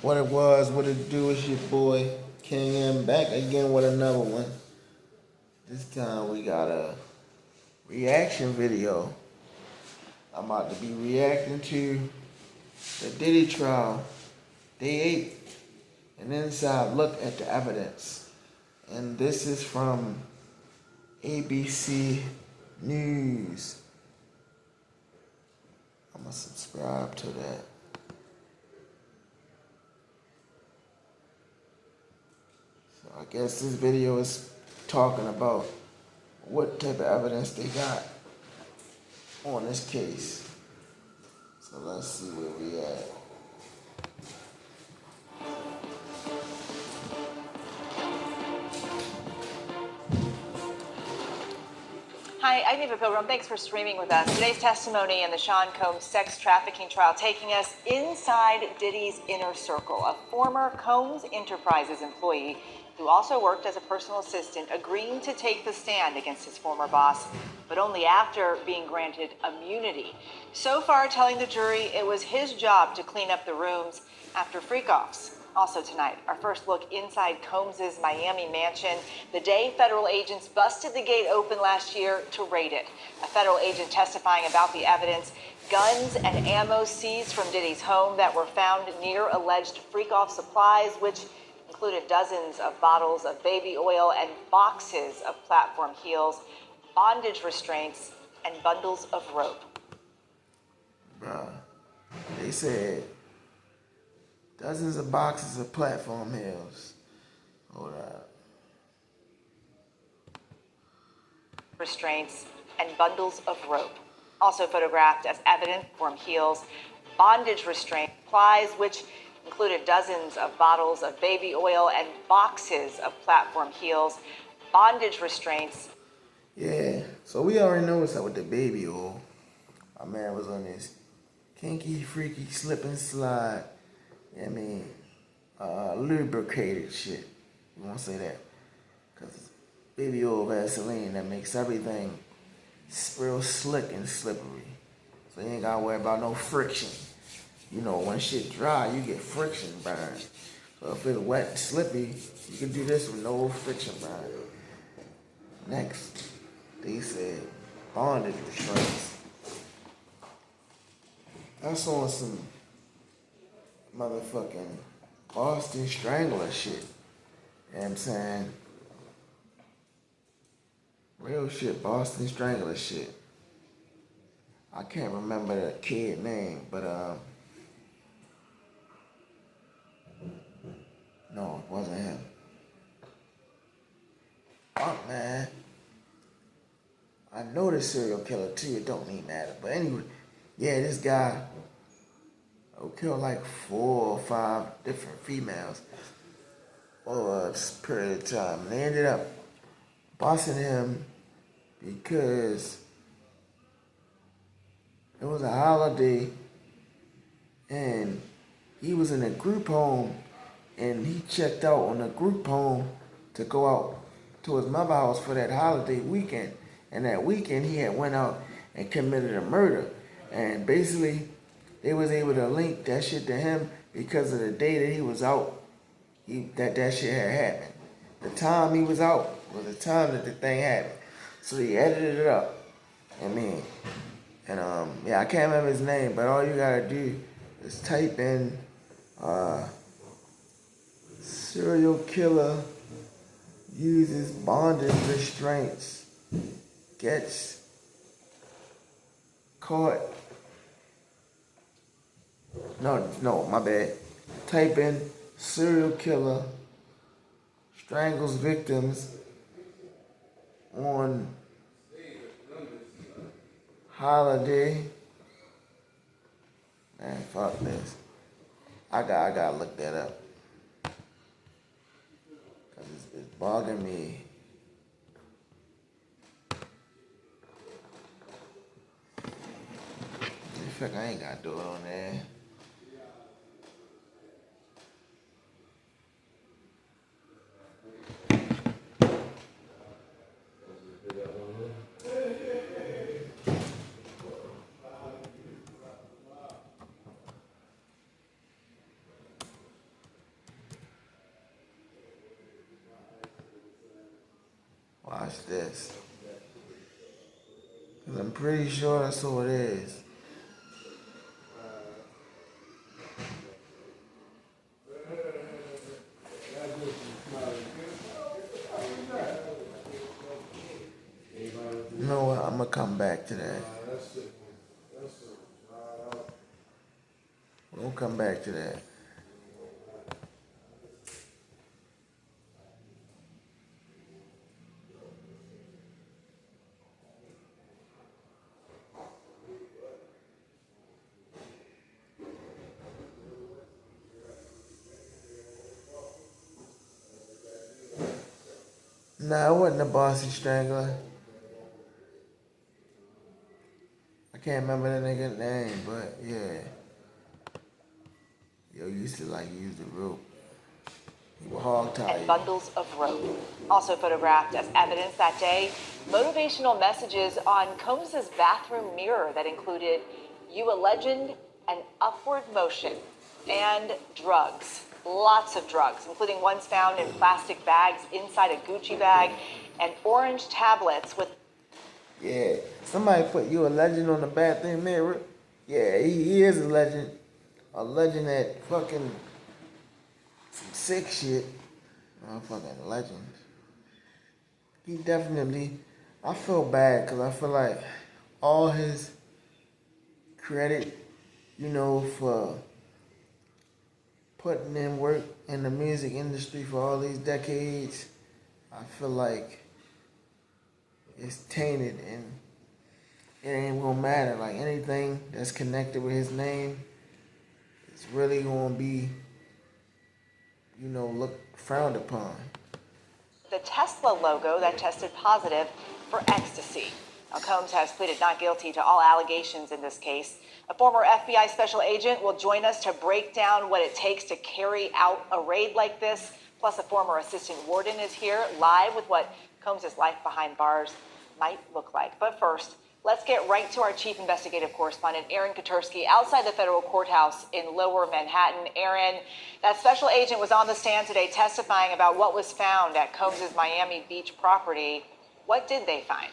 What it was, what it do is your boy King M back again with another one. This time we got a reaction video. I'm about to be reacting to the Diddy trial, day 8, an inside look at the evidence. And this is from ABC News. I'm gonna subscribe to that. So I guess this video is talking about what type of evidence they got on this case. So let's see where we at. Hi, I'm Eva Pilgrim. Thanks for streaming with us. Today's testimony in the Sean Combs sex trafficking trial taking us inside Diddy's inner circle. A former Combs Enterprises employee who also worked as a personal assistant agreeing to take the stand against his former boss, but only after being granted immunity. So far, telling the jury it was his job to clean up the rooms after freak-offs. Also tonight, our first look inside Combs' Miami mansion, the day federal agents busted the gate open last year to raid it. A federal agent testifying about the evidence, guns and ammo seized from Diddy's home that were found near alleged freak-off supplies, which included dozens of bottles of baby oil and boxes of platform heels, bondage restraints, and bundles of rope. Bruh, they said dozens of boxes of platform heels. Hold up. Restraints and bundles of rope. Also photographed as evidence, platform heels, bondage restraint supplies, which included dozens of bottles of baby oil and boxes of platform heels, bondage restraints. Yeah, so we already know what's up with the baby oil. My man was on this kinky, freaky slip and slide. Lubricated shit. We won't say that. Because baby oil Vaseline that makes everything real slick and slippery. So you ain't gotta worry about no friction. You know, when shit dry, you get friction burn. So if it's wet and slippy, you can do this with no friction burn. Next, they said bondage restraints. I saw some motherfucking Boston Strangler shit. You know what I'm saying? Real shit, Boston Strangler shit. I can't remember the kid name, but no, it wasn't him. Fuck, man. I know the serial killer too, it don't even matter. But anyway, yeah, this guy killed like 4 or 5 different females over a period of time. And they ended up bossing him because it was a holiday and he was in a group home and he checked out on the group home to go out to his mother's house for that holiday weekend. And that weekend he had went out and committed a murder. And basically they was able to link that shit to him because of the day that he was out, that shit had happened. The time he was out was the time that the thing happened. So he edited it up. I can't remember his name, but all you gotta do is type in serial killer uses bondage restraints, gets caught. No, my bad. Type in serial killer strangles victims on holiday. Man, fuck this. I gotta look that up. Cause it's bugging me. In fact, I ain't gotta do it on there. watch this. 'Cause I'm pretty sure that's who it is. You know what? I'm gonna come back to that. We'll come back to that. Nah, it wasn't a Bossy Strangler. I can't remember the nigga's name, but yeah. Yo used to like use the rope. He was hog tied. And bundles of rope. Also photographed as evidence that day, motivational messages on Combs' bathroom mirror that included "You a legend," and "upward motion," and drugs. Lots of drugs, including ones found in plastic bags inside a Gucci bag, and orange tablets with. Yeah, somebody put "You a legend" on the bathroom mirror. Yeah, he is a legend. A legend at fucking some sick shit. Motherfucking legend. He definitely, I feel bad because I feel like all his credit, for putting in work in the music industry for all these decades, I feel like it's tainted and it ain't gonna matter. Like anything that's connected with his name, it's really gonna be, looked frowned upon. The Tesla logo that tested positive for ecstasy. Now, Combs has pleaded not guilty to all allegations in this case. A former FBI special agent will join us to break down what it takes to carry out a raid like this. Plus, a former assistant warden is here live with what Combs' life behind bars might look like. But first, let's get right to our chief investigative correspondent, Aaron Katursky, outside the federal courthouse in Lower Manhattan. Aaron, that special agent was on the stand today testifying about what was found at Combs' Miami Beach property. What did they find?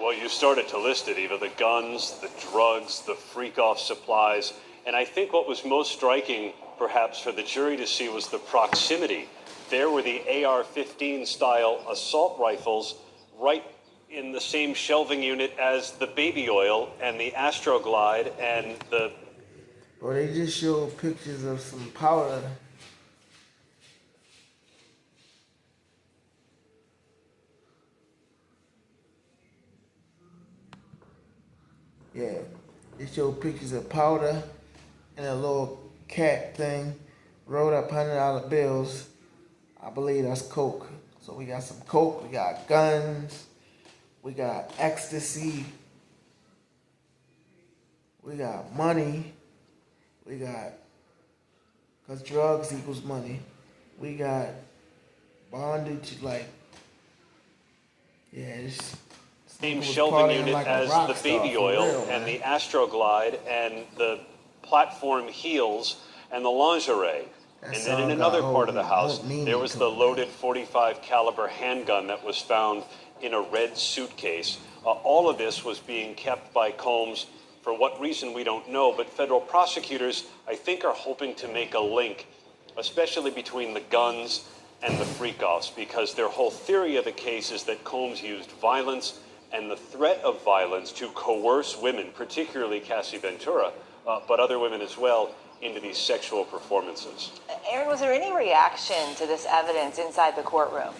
Well, you started to list it, Eva. The guns, the drugs, the freak-off supplies. And I think what was most striking, perhaps, for the jury to see was the proximity. There were the AR-15 style assault rifles right in the same shelving unit as the baby oil and the Astroglide and the... Well, they just showed pictures of some powder. Yeah, they showed pictures of powder and a little cat thing rolled up $100 bills. I believe that's coke. So we got some coke, we got guns, we got ecstasy, we got money, we got, because drugs equals money, we got bondage, it's same shelving unit like as the baby oil and the Astroglide and the platform heels and the lingerie. And then in another part of the house, there was the loaded .45 caliber handgun that was found in a red suitcase. All of this was being kept by Combs for what reason we don't know, but federal prosecutors, I think, are hoping to make a link, especially between the guns and the freak-offs, because their whole theory of the case is that Combs used violence and the threat of violence to coerce women, particularly Cassie Ventura, but other women as well, into these sexual performances. Aaron, was there any reaction to this evidence inside the courtroom?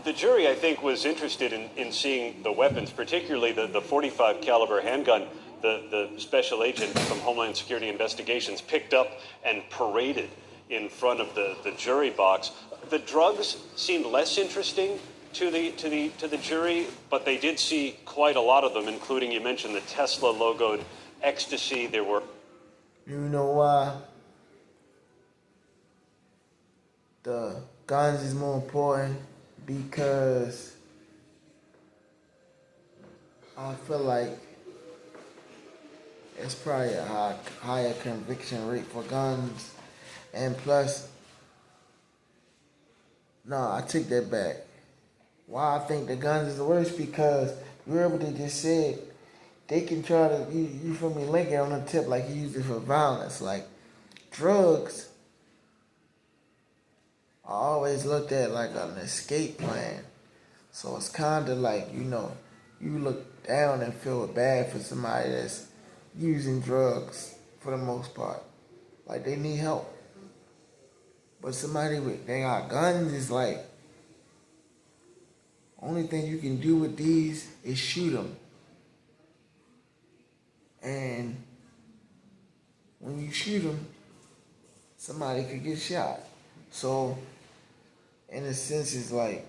The jury, I think, was interested in seeing the weapons, particularly the .45 caliber handgun the special agent from Homeland Security Investigations picked up and paraded in front of the jury box. The drugs seemed less interesting to the jury, but they did see quite a lot of them, including, you mentioned, the Tesla logoed ecstasy. There were... You know why? The guns is more important because I feel like it's probably a higher conviction rate for guns, and plus No, I take that back. Why I think the guns is the worst because remember they just said they can try to you feel me link it on the tip like you use it for violence. Like drugs I always looked at like an escape plan. So it's kinda like, you look down and feel bad for somebody that's using drugs for the most part. Like they need help. But somebody they got guns is like only thing you can do with these is shoot them. And when you shoot them, somebody could get shot. So, in a sense, it's like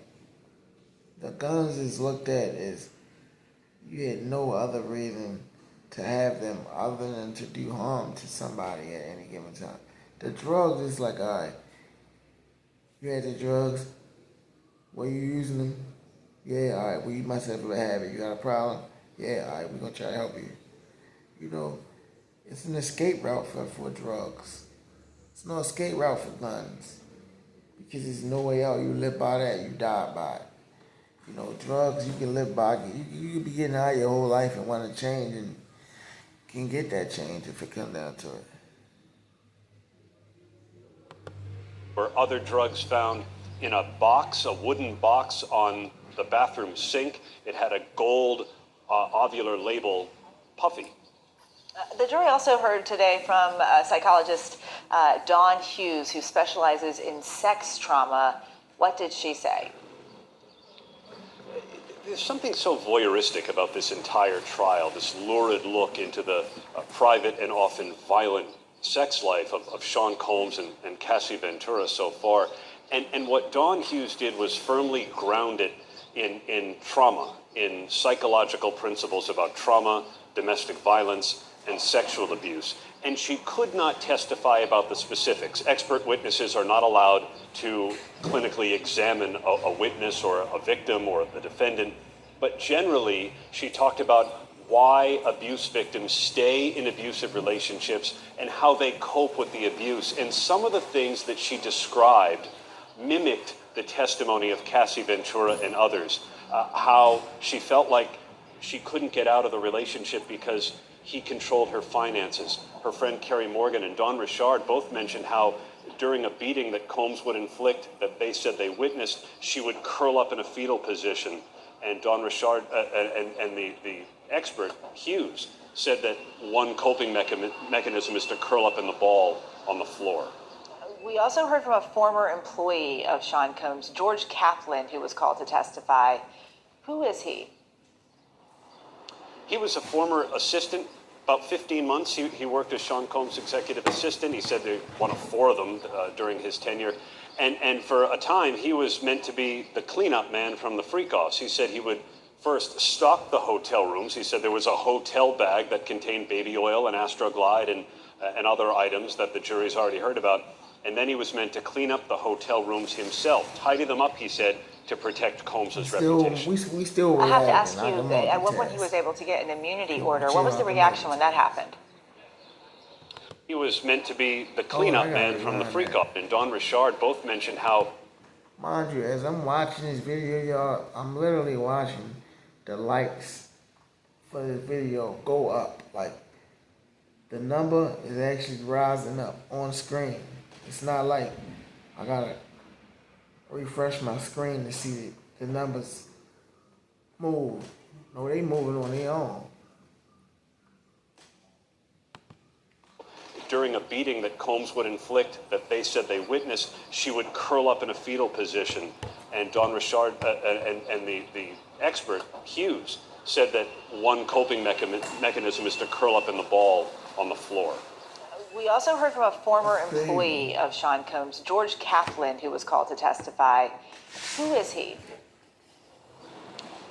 the guns is looked at as you had no other reason to have them other than to do harm to somebody at any given time. The drugs is like, all right, you had the drugs, were you using them? Yeah, all right, well, you must have a habit. You got a problem? Yeah, all right, we're going to try to help you. It's an escape route for drugs. It's no escape route for guns. Because there's no way out. You live by that, you die by it. Drugs you can live by. You can be getting high your whole life and want to change and can get that change if it comes down to it. Were other drugs found in a box, a wooden box on the bathroom sink? It had a gold ovular label, Puffy. The jury also heard today from psychologist Dawn Hughes, who specializes in sex trauma. What did she say? There's something so voyeuristic about this entire trial, this lurid look into the private and often violent sex life of Sean Combs and Cassie Ventura so far. And what Dawn Hughes did was firmly ground it in trauma, in psychological principles about trauma, domestic violence, and sexual abuse. And she could not testify about the specifics. Expert witnesses are not allowed to clinically examine a witness or a victim or the defendant. But generally, she talked about why abuse victims stay in abusive relationships and how they cope with the abuse. And some of the things that she described mimicked the testimony of Cassie Ventura and others. How she felt like she couldn't get out of the relationship because he controlled her finances. Her friend Carrie Morgan and Dawn Richard both mentioned how during a beating that Combs would inflict, that they said they witnessed, she would curl up in a fetal position. And Dawn Richard and the expert, Hughes, said that one coping mechanism is to curl up in the ball on the floor. We also heard from a former employee of Sean Combs, George Kaplan, who was called to testify. Who is he? He was a former assistant. About 15 months, he worked as Sean Combs' executive assistant. He said they one of four of them during his tenure. And for a time, he was meant to be the cleanup man from the freak-offs. He said he would first stock the hotel rooms. He said there was a hotel bag that contained baby oil and Astroglide and other items that the jury's already heard about. And then he was meant to clean up the hotel rooms himself, tidy them up, he said, to protect Combs' reputation. We still were I have to ask laughing. you, at what point he was able to get an immunity order? What was the reaction when that happened? He was meant to be the cleanup man from the freak-off, and Dawn Richard both mentioned how... Mind you, as I'm watching this video, y'all, I'm literally watching the likes for this video go up. Like, the number is actually rising up on screen. It's not like I gotta refresh my screen to see the numbers move. No, they moving on their own. During a beating that Combs would inflict, that they said they witnessed, she would curl up in a fetal position. And Dawn Richard and the expert, Hughes, said that one coping mechanism is to curl up in the ball on the floor. We also heard from a former employee of Sean Combs, George Kaplan, who was called to testify. Who is he?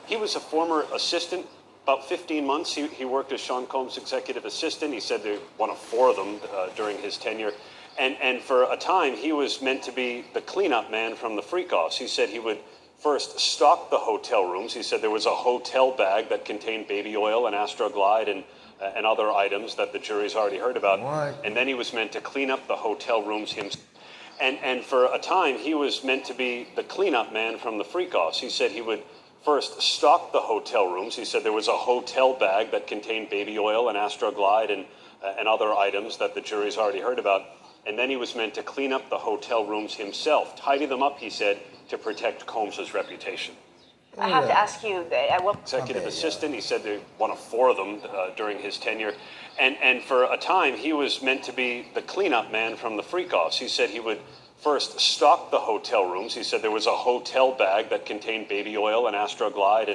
He was a former assistant. About 15 months, he worked as Sean Combs' executive assistant. He said they one of four of them during his tenure. And for a time, he was meant to be the cleanup man from the freak-offs. He said he would first stock the hotel rooms. He said there was a hotel bag that contained baby oil and Astroglide and other items that the jury's already heard about. What? And then he was meant to clean up the hotel rooms himself. And for a time, he was meant to be the cleanup man from the freak-offs. He said he would first stock the hotel rooms. He said there was a hotel bag that contained baby oil and Astroglide and other items that the jury's already heard about. And then he was meant to clean up the hotel rooms himself, tidy them up, he said, to protect Combs's reputation. I have to ask you, at what Executive assistant, he said they one of 4 of them during his tenure. And for a time, he was meant to be the cleanup man from the freak-offs. He said he would first stock the hotel rooms. He said there was a hotel bag that contained baby oil and Astroglide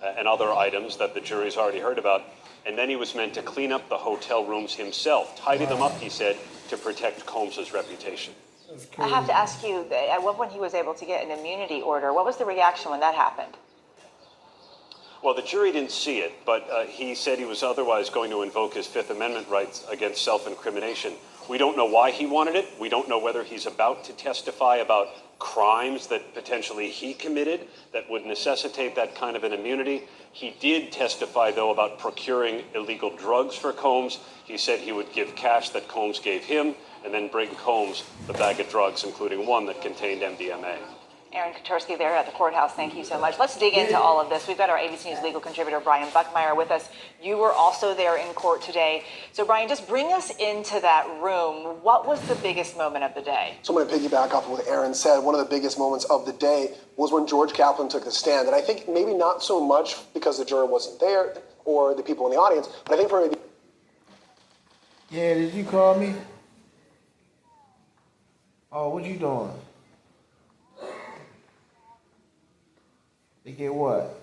and other items that the jury's already heard about. And then he was meant to clean up the hotel rooms himself, tidy them up, he said, to protect Combs's reputation. I have to ask you, at what point he was able to get an immunity order? What was the reaction when that happened? Well, the jury didn't see it, but he said he was otherwise going to invoke his Fifth Amendment rights against self-incrimination. We don't know why he wanted it. We don't know whether he's about to testify about crimes that potentially he committed that would necessitate that kind of an immunity. He did testify, though, about procuring illegal drugs for Combs. He said he would give cash that Combs gave him and then bring Combs the bag of drugs, including one that contained MDMA. Aaron Kotursky there at the courthouse, thank you so much. Let's dig into all of this. We've got our ABC News legal contributor, Brian Buckmeyer, with us. You were also there in court today. So, Brian, just bring us into that room. What was the biggest moment of the day? So I'm going to piggyback off of what Aaron said. One of the biggest moments of the day was when George Kaplan took the stand. And I think maybe not so much because the juror wasn't there or the people in the audience, but I think for maybe... Yeah, did you call me? Oh, what you doing? To get what?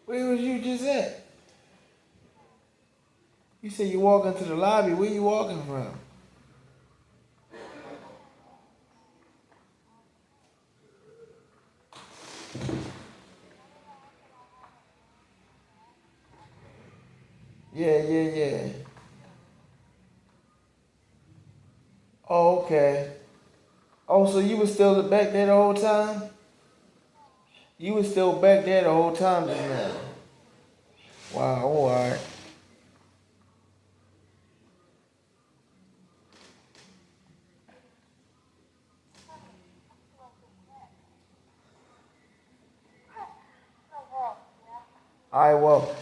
Where was you just at? You said you walking to the lobby. Where you walking from? Yeah. Oh, okay. Oh, so you was still back there the whole time? You was still back there the whole time just now? Wow, alright. Alright, well,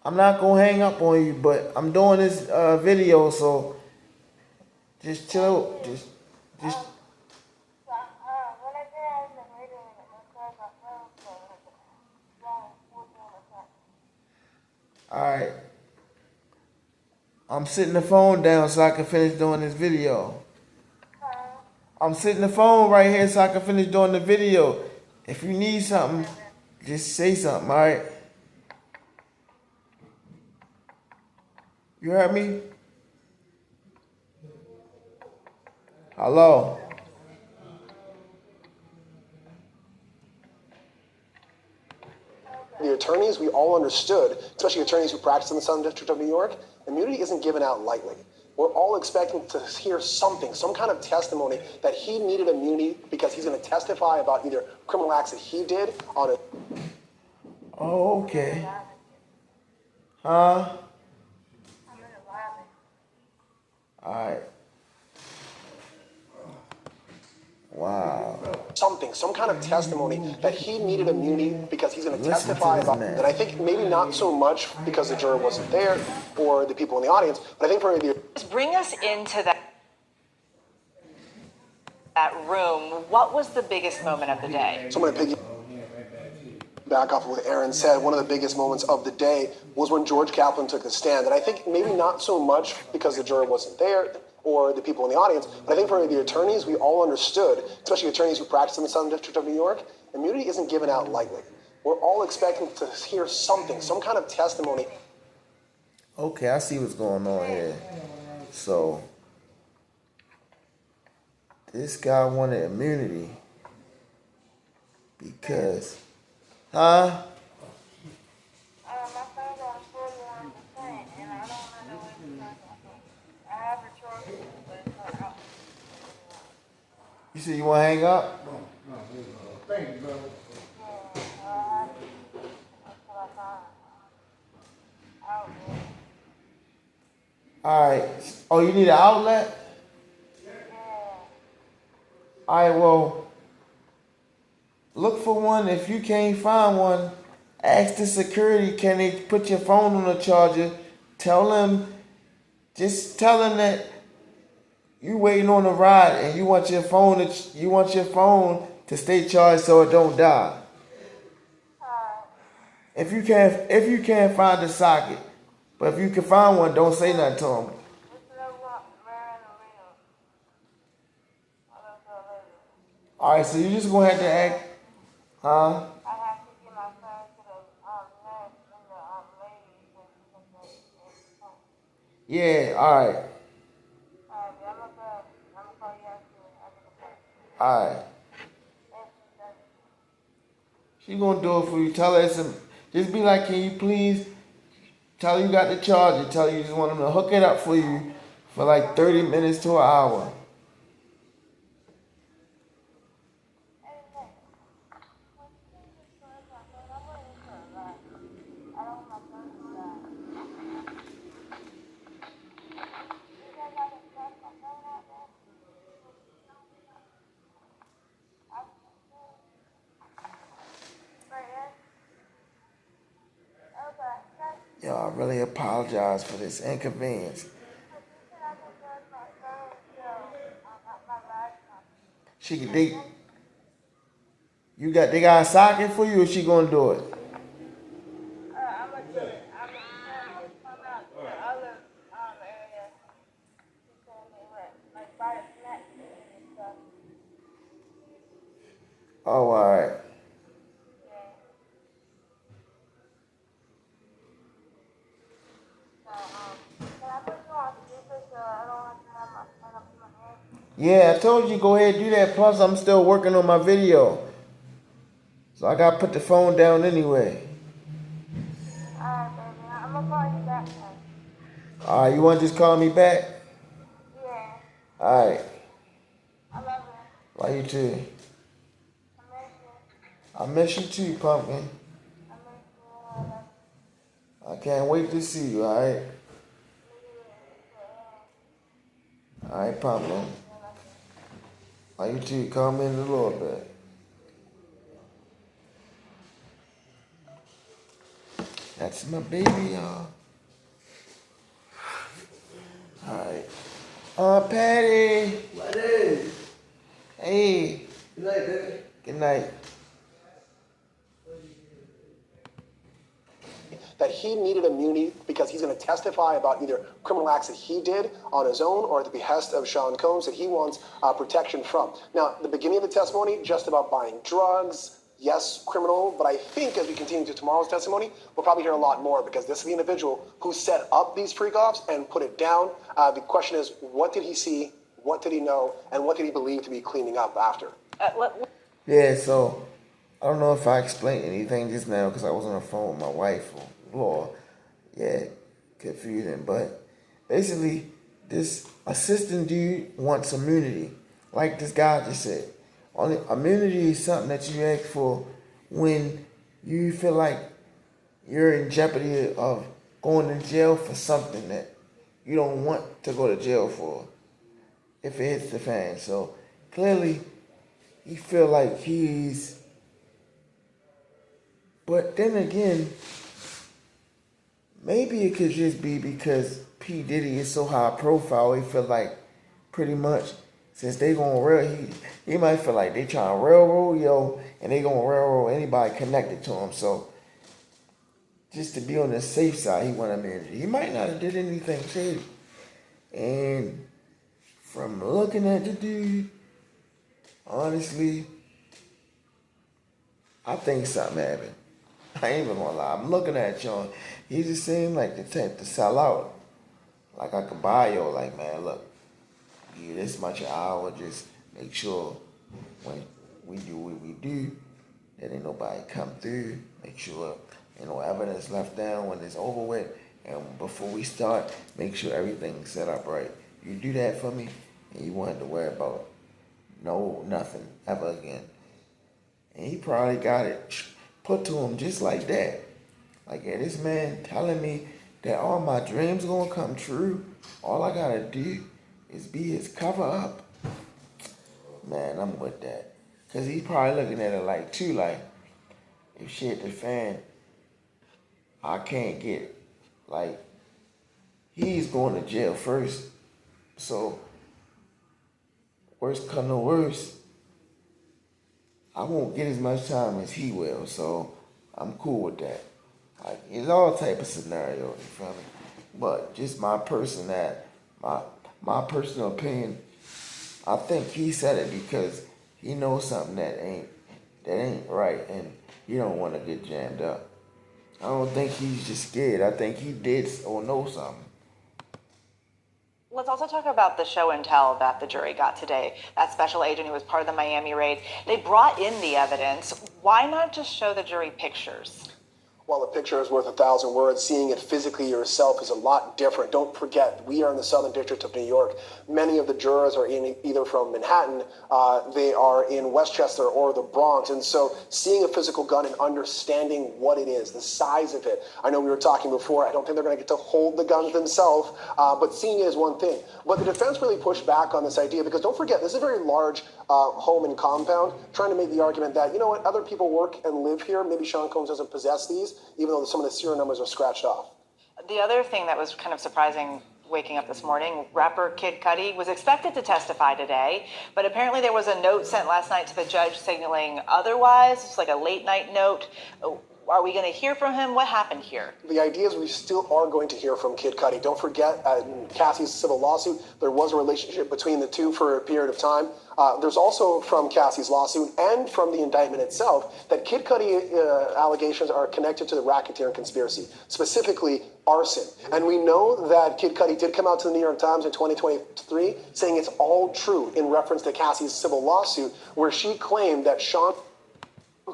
I'm not gonna hang up on you, but I'm doing this video, so just chill, just. Alright. I'm sitting the phone down so I can finish doing this video. I'm sitting the phone right here so I can finish doing the video. If you need something, just say something, alright? You heard me? Hello? The attorneys, we all understood, especially attorneys who practice in the Southern District of New York, immunity isn't given out lightly. We're all expecting to hear something, some kind of testimony that he needed immunity because he's going to testify about either criminal acts that he did on a... Oh, okay. Huh? Alright. Wow. Something, some kind of testimony that he needed immunity because he's going to testify about it. And I think maybe not so much because the juror wasn't there or the people in the audience, but I think for the... Just bring us into that room. What was the biggest moment of the day? So I'm going to piggyback off of what Aaron said. One of the biggest moments of the day was when George Kaplan took the stand. And I think maybe not so much because the juror wasn't there or the people in the audience, but I think for the attorneys, we all understood, especially attorneys who practice in the Southern District of New York, immunity isn't given out lightly. We're all expecting to hear something, some kind of testimony. Okay, I see what's going on here. So, this guy wanted immunity because, huh? You said you want to hang up? Alright. Oh, you need an outlet? Alright, well, look for one. If you can't find one, ask the security, can they put your phone on the charger? Just tell them that you waiting on a ride and you want your phone to stay charged so it don't die. If you can't find the socket, but if you can find one, don't say nothing to them. All right, so you just gonna have to act, huh? Yeah, all right, all right. She gonna do it for you. Tell her just be like, can you please tell her you got the charger. Tell her you just want them to hook it up for you for like 30 minutes to an hour. Yo, I really apologize for this inconvenience. They got a socket for you, or she gonna do it? Oh, all right. Yeah, I told you go ahead and do that. Plus, I'm still working on my video. So I gotta put the phone down anyway. Alright, baby. I'm gonna call you back then. Alright, you wanna just call me back? Yeah. Alright. I love you. Love you too. I miss you. I miss you too, Pumpkin. I miss you. I love you. I can't wait to see you, alright? Alright, Pumpkin. Love you too. Call me in a little bit. That's my baby, y'all. Alright. Patty. What is? Hey. Good night, baby. Good night. That he needed immunity because he's going to testify about either criminal acts that he did on his own or at the behest of Sean Combs that he wants protection from. Now, the beginning of the testimony, just about buying drugs, yes, criminal, but I think as we continue to tomorrow's testimony, we'll probably hear a lot more because this is the individual who set up these freak-offs and put it down. The question is, what did he see, what did he know, and what did he believe to be cleaning up after? Yeah, so I don't know if I explained anything just now because I was on the phone with my wife or Laura. Yeah, confusing. But basically, this assistant dude wants immunity. Like this guy just said. Only immunity is something that you ask for when you feel like you're in jeopardy of going to jail for something that you don't want to go to jail for if it hits the fan. So clearly, he feel like he's. But then again, maybe it could just be because P. Diddy is so high profile. He feel like pretty much since they gonna he might feel like they trying to railroad yo, and they gonna railroad anybody connected to him. So just to be on the safe side, he want immunity. He might not have did anything shady. And from looking at the dude, honestly, I think something happened. I ain't even gonna lie. I'm looking at y'all. He just seemed like the type to sell out. Like I could buy yo, like, man, look, give you this much an hour, just make sure when we do what we do, that ain't nobody come through. Make sure ain't no evidence left down when it's over with. And before we start, make sure everything's set up right. You do that for me, and you won't have to worry about nothing ever again. And he probably got it put to him just like that. Like, yeah, this man telling me that all my dreams gonna come true. All I gotta do is be his cover up. Man, I'm with that. Cause he's probably looking at it like too, like, if shit the fan, I can't get, like, he's going to jail first. So, worst come to worst, I won't get as much time as he will. So, I'm cool with that. Like, it's all type of scenario, you feel me? But just my personal opinion, I think he said it because he knows something that ain't right, and he don't want to get jammed up. I don't think he's just scared. I think he did or know something. Let's also talk about the show and tell that the jury got today. That special agent who was part of the Miami raid, they brought in the evidence. Why not just show the jury pictures? While a picture is worth 1,000 words, seeing it physically yourself is a lot different. Don't forget, we are in the Southern District of New York. Many of the jurors are either from Manhattan, they are in Westchester or the Bronx. And so seeing a physical gun and understanding what it is, the size of it. I know we were talking before, I don't think they're going to get to hold the guns themselves, but seeing it is one thing. But the defense really pushed back on this idea because don't forget, this is a very large home and compound, trying to make the argument that, you know what, other people work and live here. Maybe Sean Combs doesn't possess these, even though some of the serial numbers are scratched off. The other thing that was kind of surprising waking up this morning, rapper Kid Cudi was expected to testify today, but apparently there was a note sent last night to the judge signaling otherwise. It's like a late night note. Are we going to hear from him? What happened here? The idea is we still are going to hear from Kid Cudi. Don't forget, in Cassie's civil lawsuit, there was a relationship between the two for a period of time. There's also from Cassie's lawsuit and from the indictment itself that Kid Cudi allegations are connected to the racketeering conspiracy, specifically arson. And we know that Kid Cudi did come out to the New York Times in 2023 saying it's all true in reference to Cassie's civil lawsuit, where she claimed that Sean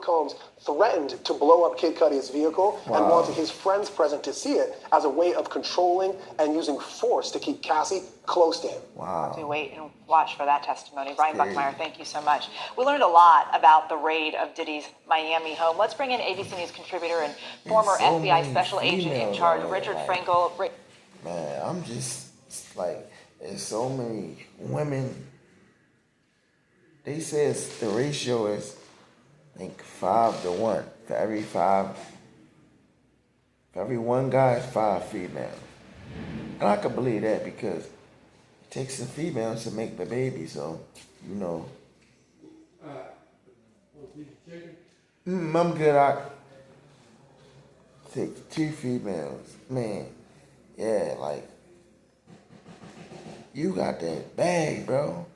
Combs threatened to blow up Kid Cudi's vehicle and wanted his friends present to see it as a way of controlling and using force to keep Cassie close to him. As we wait and watch for that testimony. Brian Buckmeyer, thank you so much. We learned a lot about the raid of Diddy's Miami home. Let's bring in ABC News contributor and former FBI special agent in charge, Richard Frankel. Man, I'm just like, there's so many women. They says the ratio is, I think, 5-1. For every one guy, it's 5 females. And I can believe that because it takes the females to make the baby, so, you know. I'm good. I take 2 females. Man, yeah, like, you got that bag, bro.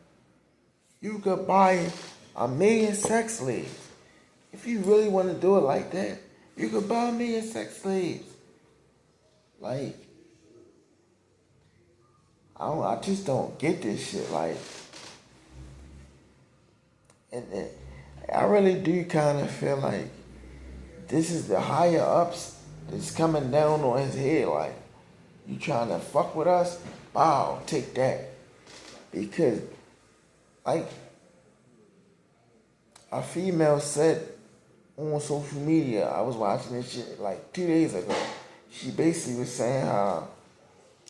You could buy 1 million sex slaves. If you really want to do it like that, you could buy 1 million sex slaves. Like, I just don't get this shit. Like, and I really do kind of feel like this is the higher ups that's coming down on his head. Like, you trying to fuck with us? Wow, take that. Because, like, a female said on social media, I was watching this shit like 2 days ago. She basically was saying how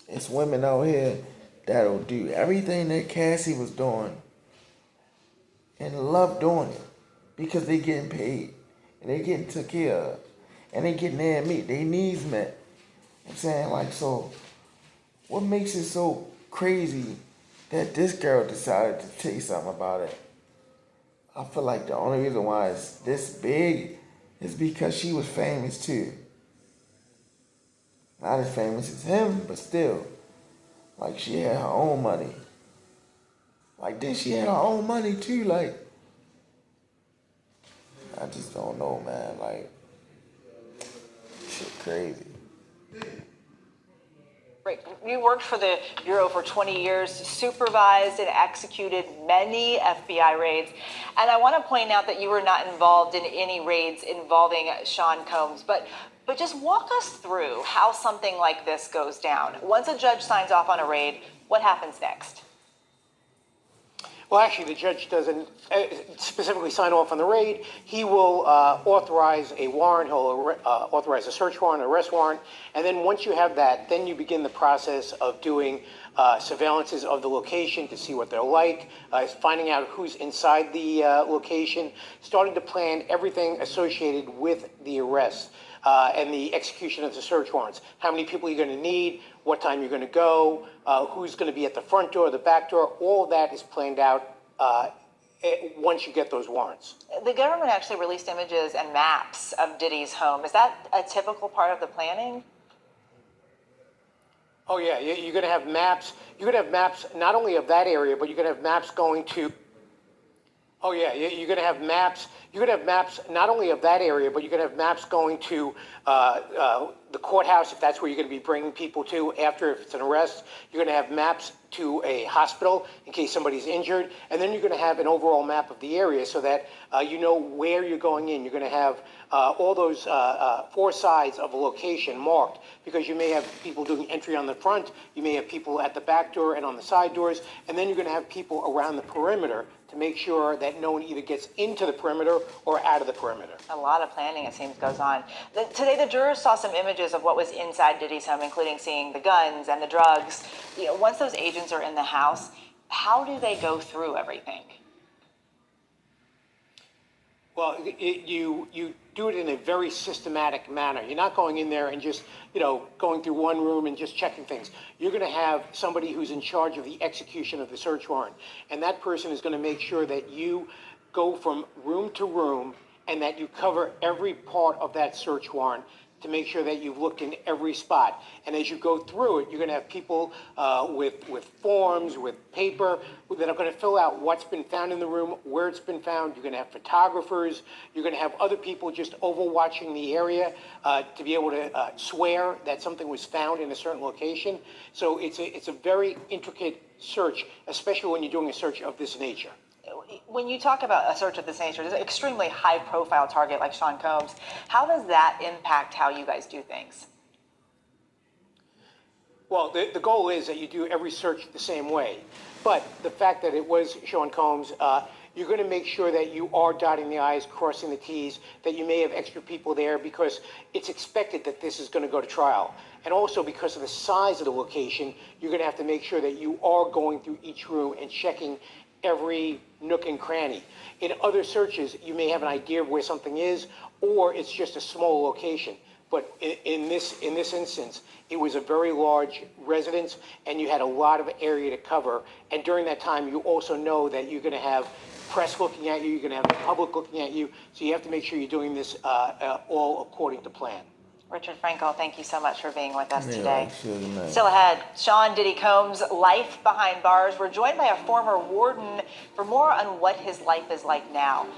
it's women out here that'll do everything that Cassie was doing and love doing it because they getting paid and they getting took care of and they getting their needs met. I'm saying, like, so what makes it so crazy that this girl decided to say something about it? I feel like the only reason why it's this big is because she was famous too. Not as famous as him, but still. Like, she had her own money. Like, then she had her own money too. Like, I just don't know, man. Like, shit crazy. Right. You worked for the Bureau for 20 years, supervised and executed many FBI raids. And I want to point out that you were not involved in any raids involving Sean Combs. But just walk us through how something like this goes down. Once a judge signs off on a raid, what happens next? Well, actually, the judge doesn't specifically sign off on the raid. He will authorize a warrant. He'll authorize a search warrant, arrest warrant, and then once you have that, then you begin the process of doing surveillances of the location to see what they're like, finding out who's inside the location, starting to plan everything associated with the arrest and the execution of the search warrants. How many people you're going to need, what time you're going to go, who's going to be at the front door, the back door. All of that is planned out once you get those warrants. The government actually released images and maps of Diddy's home. Is that a typical part of the planning? Oh yeah, you're going to have maps. You're going to have maps not only of that area, but you're going to have maps going to. Oh yeah, you're going to have maps. You're going to have maps not only of that area, but you're going to have maps going to the courthouse if that's where you're going to be bringing people to after if it's an arrest. You're going to have maps to a hospital in case somebody's injured, and then you're going to have an overall map of the area so that you know where you're going in. You're going to have all those 4 sides of a location marked because you may have people doing entry on the front, you may have people at the back door and on the side doors, and then you're going to have people around the perimeter to make sure that no one either gets into the perimeter or out of the perimeter. A lot of planning, it seems, goes on. Today, the jurors saw some images of what was inside Diddy's home, including seeing the guns and the drugs. You know, once those agents are in the house, how do they go through everything? Well, you do it in a very systematic manner. You're not going in there and just, going through one room and just checking things. You're going to have somebody who's in charge of the execution of the search warrant. And that person is going to make sure that you go from room to room and that you cover every part of that search warrant to make sure that you've looked in every spot. And as you go through it, you're going to have people with forms, with paper, that are going to fill out what's been found in the room, where it's been found. You're going to have photographers. You're going to have other people just overwatching the area to be able to swear that something was found in a certain location. So it's a very intricate search, especially when you're doing a search of this nature. When you talk about a search of this nature, there's an extremely high-profile target like Sean Combs. How does that impact how you guys do things? Well, the goal is that you do every search the same way. But the fact that it was Sean Combs, you're going to make sure that you are dotting the I's, crossing the T's, that you may have extra people there because it's expected that this is going to go to trial. And also because of the size of the location, you're going to have to make sure that you are going through each room and checking every nook and cranny. In other searches, you may have an idea of where something is, or it's just a small location. But in this instance, it was a very large residence, and you had a lot of area to cover. And during that time, you also know that you're going to have press looking at you, you're going to have the public looking at you. So you have to make sure you're doing this all according to plan. Richard Frankel, thank you so much for being with us today. Sure, Still ahead, Sean Diddy Combs' life behind bars. We're joined by a former warden for more on what his life is like now.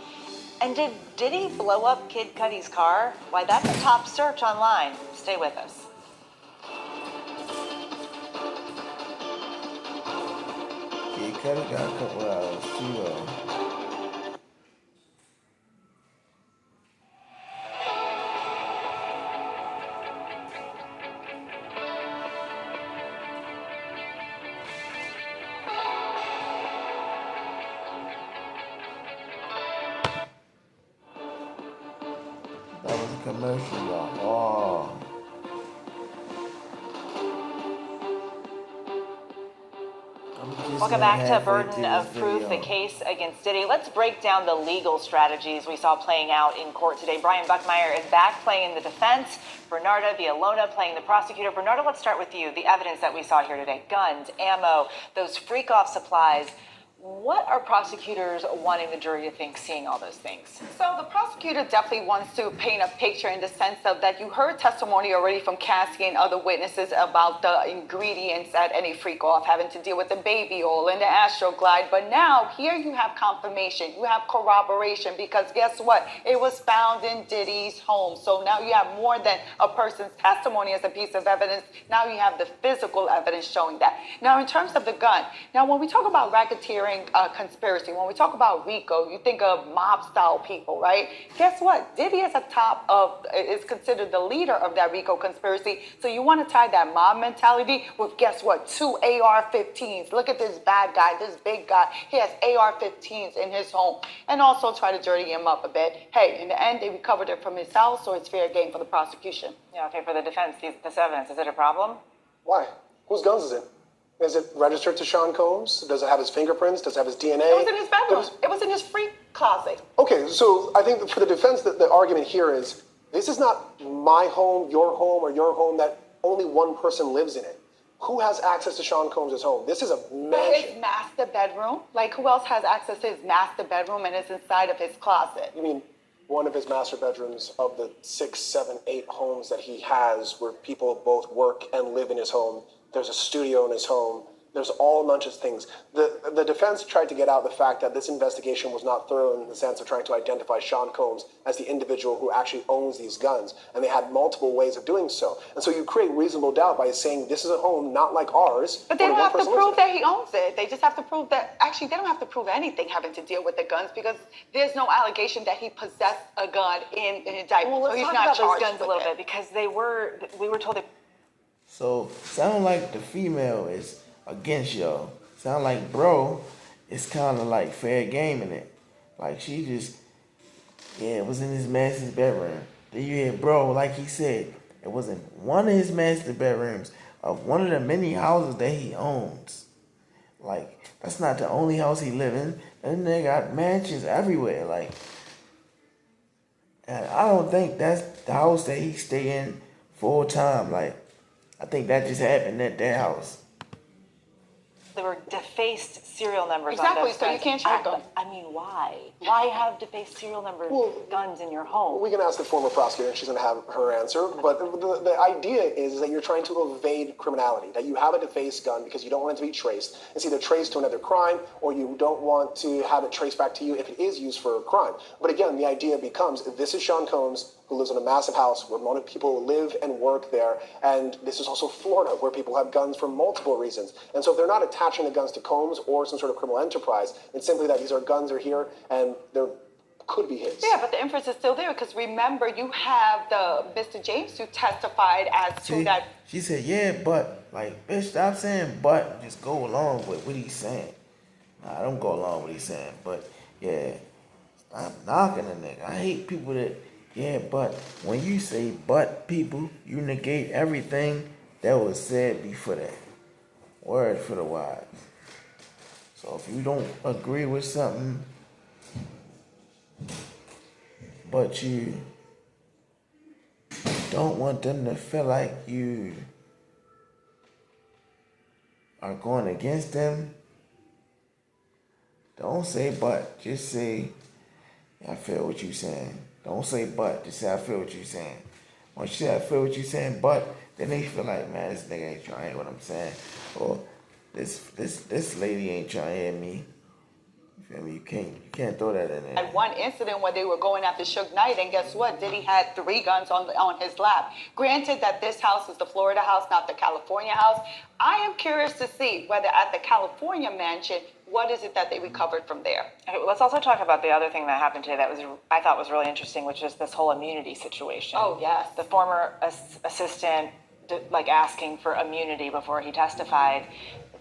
And did Diddy blow up Kid Cudi's car? Why, that's a top search online. Stay with us. Kid Cudi got a couple hours too. That was a commercial, y'all. Oh. Welcome back to Burden of Proof, the case against Diddy. Let's break down the legal strategies we saw playing out in court today. Brian Buckmeyer is back playing the defense. Bernarda Villalona playing the prosecutor. Bernarda, let's start with you. The evidence that we saw here today, guns, ammo, those freak-off supplies. What are prosecutors wanting the jury to think seeing all those things? So the prosecutor definitely wants to paint a picture in the sense of that you heard testimony already from Cassie and other witnesses about the ingredients at any freak off having to deal with the baby oil and the Astroglide. But now here you have confirmation, you have corroboration, because guess what? It was found in Diddy's home. So now you have more than a person's testimony as a piece of evidence. Now you have the physical evidence showing that. Now in terms of the gun, now when we talk about racketeering racketeering conspiracy. When we talk about RICO, you think of mob-style people, right? Guess what? Diddy is considered the leader of that RICO conspiracy. So you want to tie that mob mentality with, guess what, 2 AR-15s. Look at this bad guy, this big guy. He has AR-15s in his home. And also try to dirty him up a bit. Hey, in the end, they recovered it from his house, so it's fair game for the prosecution. Yeah, okay, for the defense, this evidence, is it a problem? Why? Whose guns is it? Is it registered to Sean Combs? Does it have his fingerprints? Does it have his DNA? It was in his bedroom. It was in his free closet. Okay, so I think for the defense, the argument here is this is not my home, or your home that only one person lives in it. Who has access to Sean Combs' home? This is a mansion. His master bedroom? Like, who else has access to his master bedroom and is inside of his closet? You mean one of his master bedrooms of the 6, 7, 8 homes that he has where people both work and live in his home? There's a studio in his home. There's all a bunch of things. The defense tried to get out the fact that this investigation was not thorough in the sense of trying to identify Sean Combs as the individual who actually owns these guns. And they had multiple ways of doing so. And so you create reasonable doubt by saying this is a home not like ours. But they don't have to prove that he owns it. They just have to prove that, actually, they don't have to prove anything having to deal with the guns because there's no allegation that he possessed a gun in an indictment. Well, let's so he's talk not about those charged guns a with little it. bit because we were told that. So sound like the female is against y'all. Sound like bro is kind of like fair game in it. Like she just, it was in his master's bedroom. Then you hear bro, like he said, it was in one of his master bedrooms of one of the many houses that he owns. Like that's not the only house he live in. And they got mansions everywhere. Like, and I don't think that's the house that he stay in full time. Like, I think that just happened at their house. There were defaced serial numbers Exactly, on those so you guns. can't track them. I mean, why? Why have defaced serial number guns in your home? We can ask the former prosecutor, and she's going to have her answer. But the idea is that you're trying to evade criminality, that you have a defaced gun because you don't want it to be traced. It's either traced to another crime, or you don't want to have it traced back to you if it is used for a crime. But again, the idea becomes, this is Sean Combs, who lives in a massive house where many people live and work there. And this is also Florida, where people have guns for multiple reasons. And so if they're not attaching the guns to Combs or some sort of criminal enterprise, it's simply that these guns are here and they could be his. Yeah, but the inference is still there because remember, you have the Mr. James who testified as to that. She said, yeah, but, like, bitch, stop saying but and just go along with what he's saying. Nah, I don't go along with what he's saying, but, yeah, stop knocking a nigga. I hate people that, yeah, but when you say but people, you negate everything that was said before that. Word for the wise. So if you don't agree with something, but you don't want them to feel like you are going against them, don't say but. Just say, I feel what you're saying. Don't say but. Just say, I feel what you're saying. Once you say, I feel what you're saying, but, then they feel like, man, this nigga ain't trying to hear what I'm saying. Or this lady ain't trying to hear me. You feel me? You can't throw that in there. At one incident when they were going after Suge Knight, and guess what? Diddy had 3 guns on his lap. Granted that this house is the Florida house, not the California house. I am curious to see whether at the California mansion, what is it that they recovered from there? Okay, let's also talk about the other thing that happened today that I thought was really interesting, which is this whole immunity situation. Oh, yes. The former assistant, like, asking for immunity before he testified.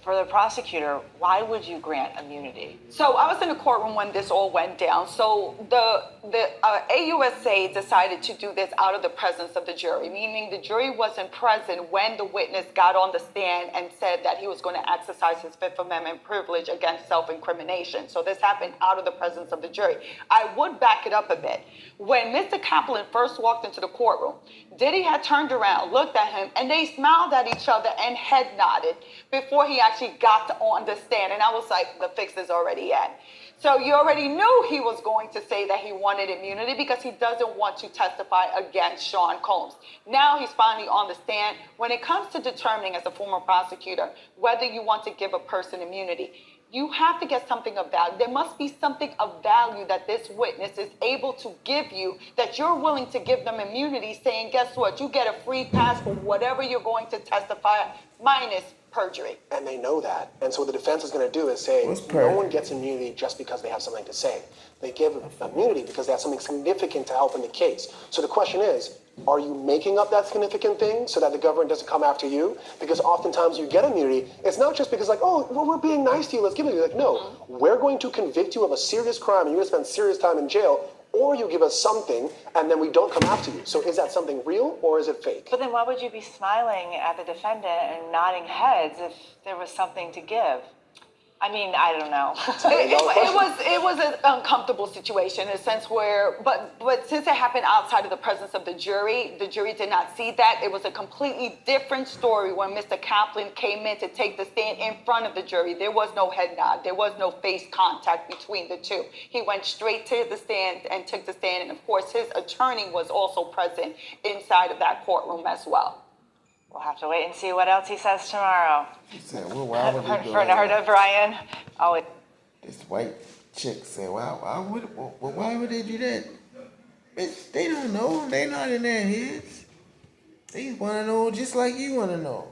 For the prosecutor, why would you grant immunity? So I was in the courtroom when this all went down. So the AUSA decided to do this out of the presence of the jury, meaning the jury wasn't present when the witness got on the stand and said that he was going to exercise his Fifth Amendment privilege against self-incrimination. So this happened out of the presence of the jury. I would back it up a bit. When Mr. Kaplan first walked into the courtroom, Diddy had turned around, looked at him, and they smiled at each other and head nodded before he actually got on the stand. And I was like, the fix is already in. So you already knew he was going to say that he wanted immunity because he doesn't want to testify against Sean Combs. Now he's finally on the stand. When it comes to determining as a former prosecutor whether you want to give a person immunity, You have to get something of value. There must be something of value that this witness is able to give you, that you're willing to give them immunity, saying, guess what? You get a free pass for whatever you're going to testify, minus perjury. And they know that. And so what the defense is going to do is say, no one gets immunity just because they have something to say. They give immunity because they have something significant to help in the case. So the question is, are you making up that significant thing so that the government doesn't come after you? Because oftentimes you get immunity. It's not just because like, oh, well, we're being nice to you, let's give it to you. Like, no, we're going to convict you of a serious crime and you're going to spend serious time in jail, or you give us something and then we don't come after you. So is that something real or is it fake? But then why would you be smiling at the defendant and nodding heads if there was something to give? I mean, I don't know. It was an uncomfortable situation in a sense where, but since it happened outside of the presence of the jury did not see that. It was a completely different story when Mr. Kaplan came in to take the stand in front of the jury. There was no head nod. There was no face contact between the two. He went straight to the stand and took the stand. And of course, his attorney was also present inside of that courtroom as well. We'll have to wait and see what else he says tomorrow. He said, well, why would he do Bernardo, Brian. Oh, This white chick said, why would they do that? Bitch, they don't know. They not in their heads. They want to know just like you want to know.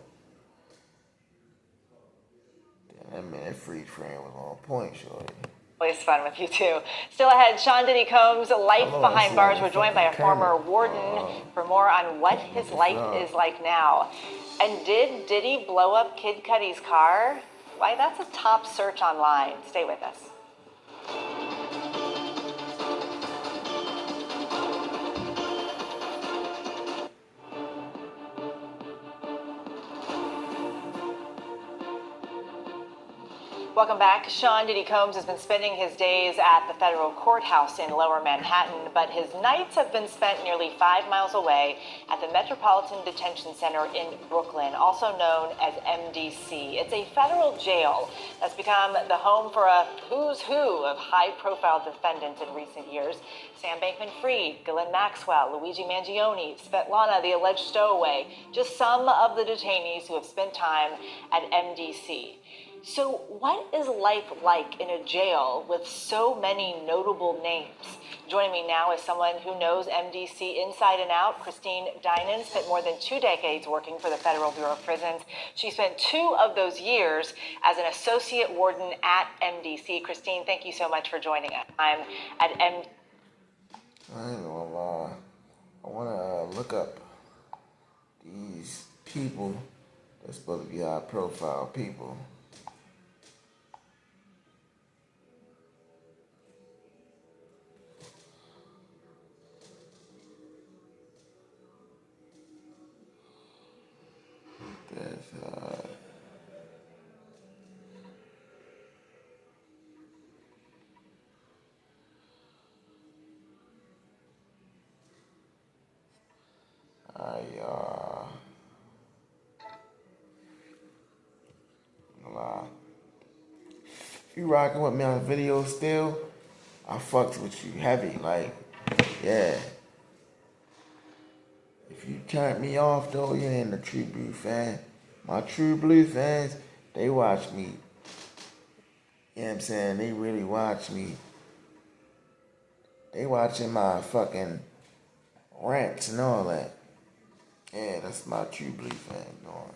Damn, that man, that freed frame was on point, shorty. always fun with you too. Still ahead, Sean Diddy Combs' life behind bars. We're joined by a former warden for more on what his life is like now. And did Diddy blow up Kid Cudi's car? Why, that's a top search online. Stay with us. Welcome back. Sean Diddy Combs has been spending his days at the federal courthouse in Lower Manhattan, but his nights have been spent nearly 5 miles away at the Metropolitan Detention Center in Brooklyn, also known as MDC. It's a federal jail that's become the home for a who's who of high-profile defendants in recent years. Sam Bankman-Fried, Ghislaine Maxwell, Luigi Mangione, Svetlana, the alleged stowaway, just some of the detainees who have spent time at MDC. So what is life like in a jail with so many notable names? Joining me now is someone who knows MDC inside and out. Christine Dinan spent more than 2 decades working for the Federal Bureau of Prisons. She spent 2 of those years as an associate warden at MDC. Christine, thank you so much for joining us. I'm at MDC. I ain't gonna lie. I want to look up these people that's supposed to be high profile people. If you rocking with me on the video still, I fucks with you heavy, like, yeah. If you turn me off though, you ain't a True Blue fan. My True Blue fans, they watch me. You know what I'm saying? They really watch me. They watching my fucking rants and all that. Yeah, that's my True Blue fan going.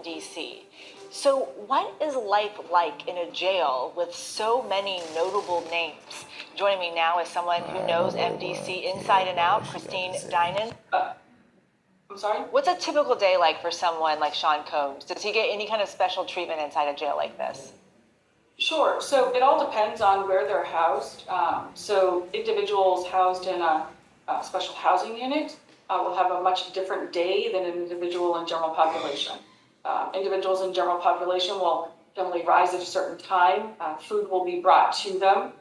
DC. So what is life like in a jail with so many notable names? Joining me now is someone who knows MDC inside and out, Christine Dinan. I'm sorry? What's a typical day like for someone like Sean Combs? Does he get any kind of special treatment inside a jail like this? Sure. So it all depends on where they're housed. So individuals housed in a special housing unit will have a much different day than an individual in general population. Individuals in general population will generally rise at a certain time. Food will be brought to them.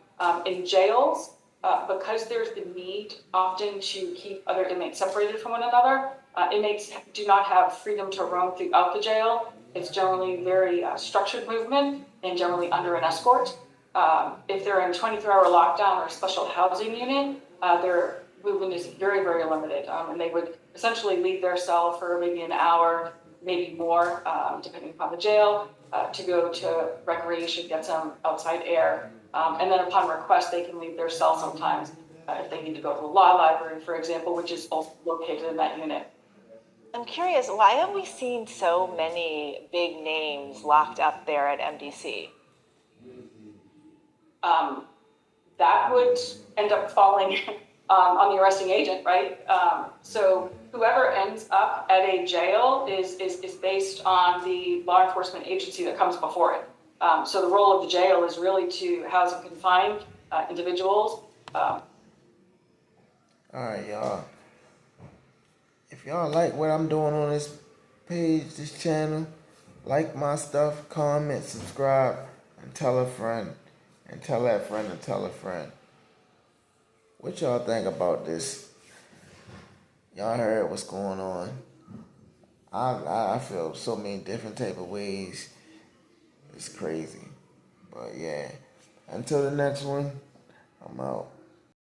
In jails, because there's the need often to keep other inmates separated from one another, inmates do not have freedom to roam throughout the jail. It's generally very structured movement and generally under an escort. If they're in 24-hour lockdown or a special housing unit, their movement is very, very limited. And they would essentially leave their cell for maybe an hour, maybe more, depending upon the jail, to go to recreation, get some outside air. And then upon request, they can leave their cell sometimes if they need to go to the law library, for example, which is also located in that unit. I'm curious, why have we seen so many big names locked up there at MDC? That would end up falling on the arresting agent, right? So whoever ends up at a jail is based on the law enforcement agency that comes before it. So the role of the jail is really to house and confine individuals. All right, y'all. If y'all like what I'm doing on this page, this channel, like my stuff, comment, subscribe, and tell a friend. And tell that friend and tell a friend. What y'all think about this? Y'all heard what's going on. I feel so many different type of ways. It's crazy. But yeah. Until the next one, I'm out.